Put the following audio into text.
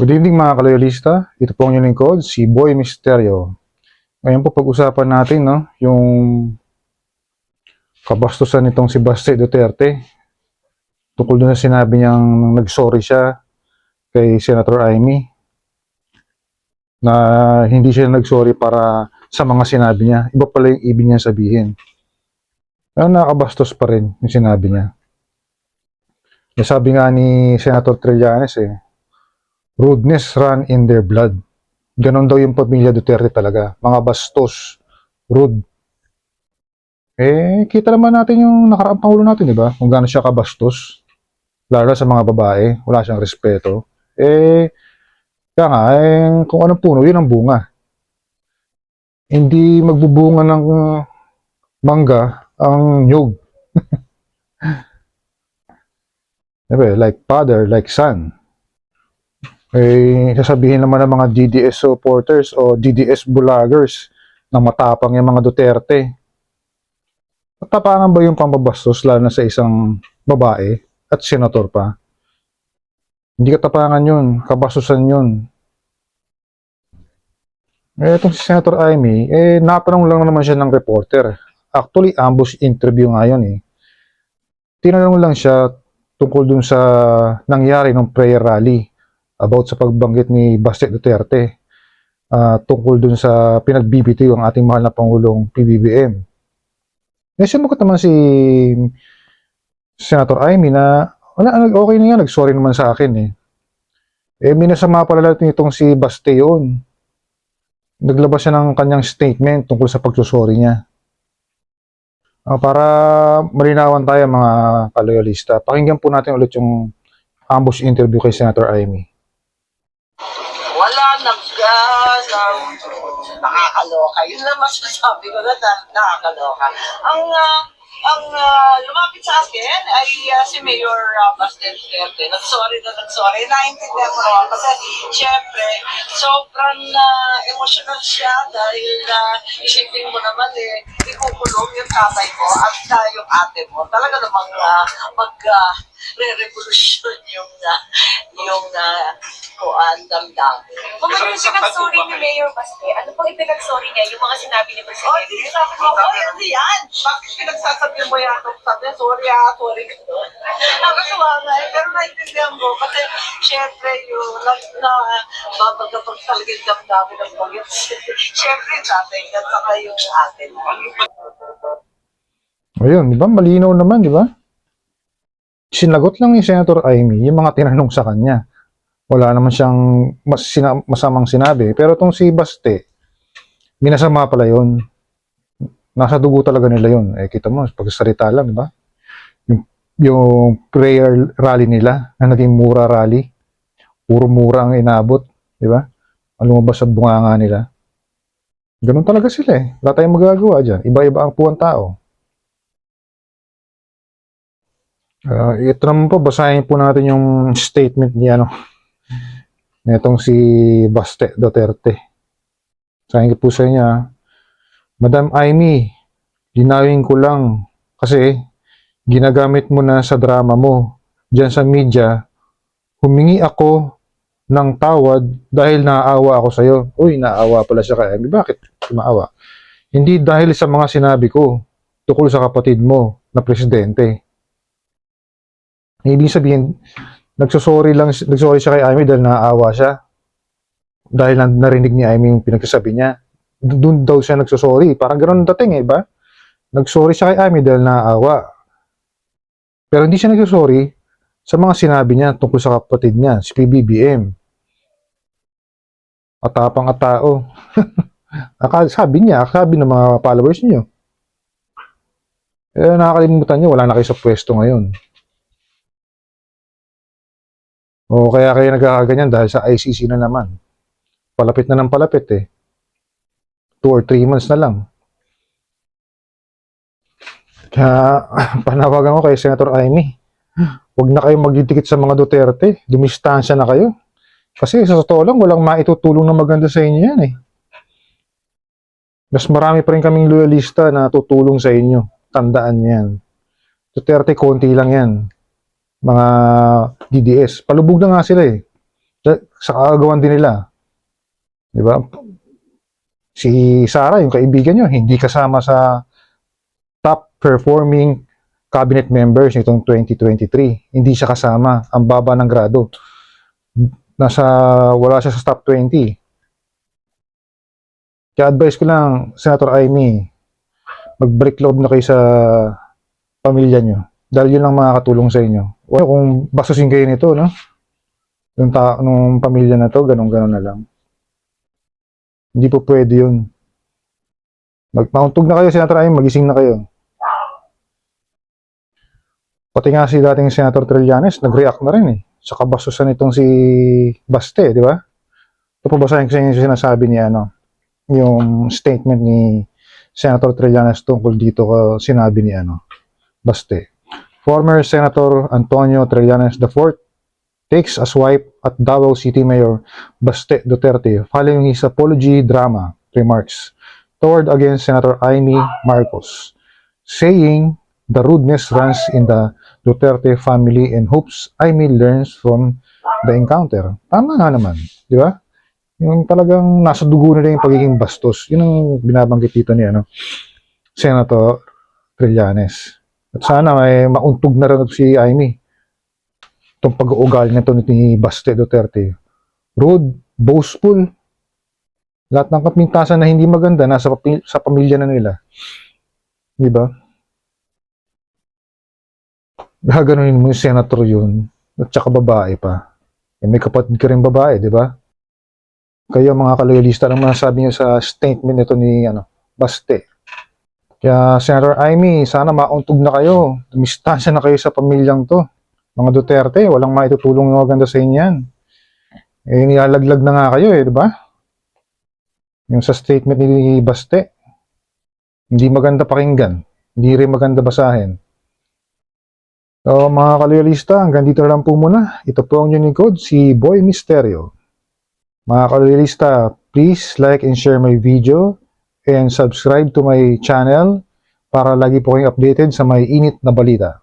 Good evening mga kaloyalista, ito po ang inyong lingkod, si Boy Misterio. Ngayon po pag-usapan natin yung kabastusan nitong si Baste Duterte. Tungkol doon na sinabi niyang nag-sorry siya kay Senator Amy. Na hindi siya nag-sorry para sa mga sinabi niya. Iba pala yung ibig niya sabihin. Pero nakakabastos pa rin yung sinabi niya. Sabi nga ni Senator Trillanes rudeness run in their blood. Ganon daw yung pamilya Duterte talaga. Mga bastos, rude. Kita naman natin yung nakaraang pangulo natin, di ba? Kung gaano siya kabastos. Lalo sa mga babae, wala siyang respeto. Kaya nga, kung anong puno, yun ang bunga. Hindi magbubunga ng mangga ang nyug. Diba? Like father, like son. Sasabihin naman ng mga DDS supporters o DDS vloggers na matapang yung mga Duterte. Matapangan ba yung pambabastos lalo na sa isang babae at senator pa? Hindi katapangan yun, kabastusan yun. Itong si Senator Amy, natanong lang naman siya ng reporter. Actually, ambush interview nga yun Tinanong lang siya tungkol dun sa nangyari ng prayer rally about sa pagbanggit ni Baste Duterte tungkol dun sa pinagbibitiw ang ating mahal na Pangulong PBBM. Sumagot naman si Senator Amy na okay na yan, nag-sorry naman sa akin minasama pala natin itong si Baste yun. Naglabas siya ng kanyang statement tungkol sa pagsusorry niya. Para malinawan tayo mga kaloyalista, pakinggan po natin ulit yung ambush interview kay Senator Amy. Wala nakakaloka. Yun lang masasabi ko na nakakaloka. Ang lumapit sa akin ay si Mayor Baste Duterte. Nag-sorry. Naintindihan ko naman kasi syempre sobrang emotional siya dahil isipin mo naman ikukulong yung tatay mo at yung ate mo. Talaga namang re-revolution yung damdamin. Kung ano yung pinag-sorry ni Mayor Baste, ano pang ipinag-sorry niya? Yung mga sinabi ni Presidente? Di sabi ko, hindi yan. Bakit pinagsasabi mo yan? Sabi niya, sorry. Nakakatawa nga pero naintindihan mo. Kasi, syempre, yung babagapag talaga yung damdamin ng bagay. Syempre, tatay ka, saka yung atin. Ayun, di ba? Malinaw naman, di ba? Sinagot lang ni Senator Amy yung mga tinanong sa kanya. Wala naman siyang masamang sinabi. Pero itong si Baste, minasama pala yun. Nasa dugo talaga nila yun. Kita mo, pagsasalita lang, di ba? Yung prayer rally nila, na naging mura rally. Puro mura ang inabot, di ba? Ang lumabas sa bunganga nila. Ganun talaga sila Wala tayong magagawa dyan. Iba-iba ang puwang tao. Ito naman po, basahin po natin yung statement niya, netong si Baste Duterte. Sabi ko po sa inyo, Madam Amy, linawin ko lang kasi ginagamit mo na sa drama mo. Diyan sa media, humingi ako ng tawad dahil naaawa ako sa'yo. Uy, naaawa pala siya kay Amy. Bakit maawa? Hindi dahil sa mga sinabi ko tungkol sa kapatid mo na presidente. Ibig sabihin, nagsorry siya kay Amy dahil naaawa siya. Dahil narinig ni Amy yung pinagsasabi niya. Doon daw siya nagsorry. Parang ganoon dating ba? Nagsorry siya kay Amy dahil naaawa. Pero hindi siya nagsorry sa mga sinabi niya tungkol sa kapatid niya, si PBBM. Atapang at tao. Sabi ng mga followers niyo. Nakakalimutan niyo, wala na kayo sa pwesto ngayon. O kaya kayo nagkakaganyan dahil sa ICC na naman. Palapit na ng palapit 2 or 3 months na lang. Kaya panawagan ko kay Senator Amy, huwag na kayong magdidikit sa mga Duterte. Dumistansya na kayo. Kasi sa totoo lang, walang maitutulong na maganda sa inyo yan Mas marami pa rin kaming loyalista na tutulong sa inyo. Tandaan yan. Duterte, konti lang yan. Mga DDS. Palubog na nga sila Sa kaagawan din nila. Di ba? Si Sara, yung kaibigan nyo, hindi kasama sa top performing cabinet members nitong 2023. Hindi siya kasama. Ang baba ng grado. Wala siya sa top 20. Kaya advice ko lang, Senator Amy, mag-break loob na kayo sa pamilya nyo. Dahil yun lang makakatulong sa inyo. Wala kung bastusin kayo nito, no? Nung pamilya na to, ganun-ganon na lang. Hindi po pwede yun. Magmauntog na kayo, Senator Amy, magising na kayo. Pati nga si dating Senator Trillanes, nag-react na rin eh. Sa kabastusan itong si Baste, di ba? Ito po basahin ko sa inyo yung sinasabi niya, yung statement ni Senator Trillanes tungkol dito sinabi ni Baste. Former Senator Antonio Trillanes IV takes a swipe at Davao City Mayor Baste Duterte following his apology drama remarks toward against Senator Amy Marcos, saying the rudeness runs in the Duterte family and hopes Amy learns from the encounter. Tama nga naman, di ba? Yung talagang nasa dugo nila yung pagiging bastos. Yun ang binabanggit dito ni Senator Trillanes. At sana may mauntog na rin si Amy. Itong pag-uugali na ito ni Baste Duterte. Rude, boastful. Lahat ng kapintasan na hindi maganda nasa sa pamilya na nila. Di ba? Gaganunin mo yung senator yun. At saka babae pa. May kapatid ka rin babae, di ba? Kayo mga kaloyalista, ang masasabi niyo sa statement nito ni Baste. Kaya Senator Amy, sana mauntog na kayo. Dumistansya na kayo sa pamilyang to. Mga Duterte, walang maitutulong na maganda sa inyo yan. Eh, nilalaglag na nga kayo di ba? Yung sa statement ni Baste, hindi maganda pakinggan. Hindi rin maganda basahin. So, mga kaloyalista, hanggang dito na lang po muna. Ito po ang Unicode, si Boy Misterio. Mga kaloyalista, please like and share my video and subscribe to my channel para lagi po kayong updated sa may init na balita.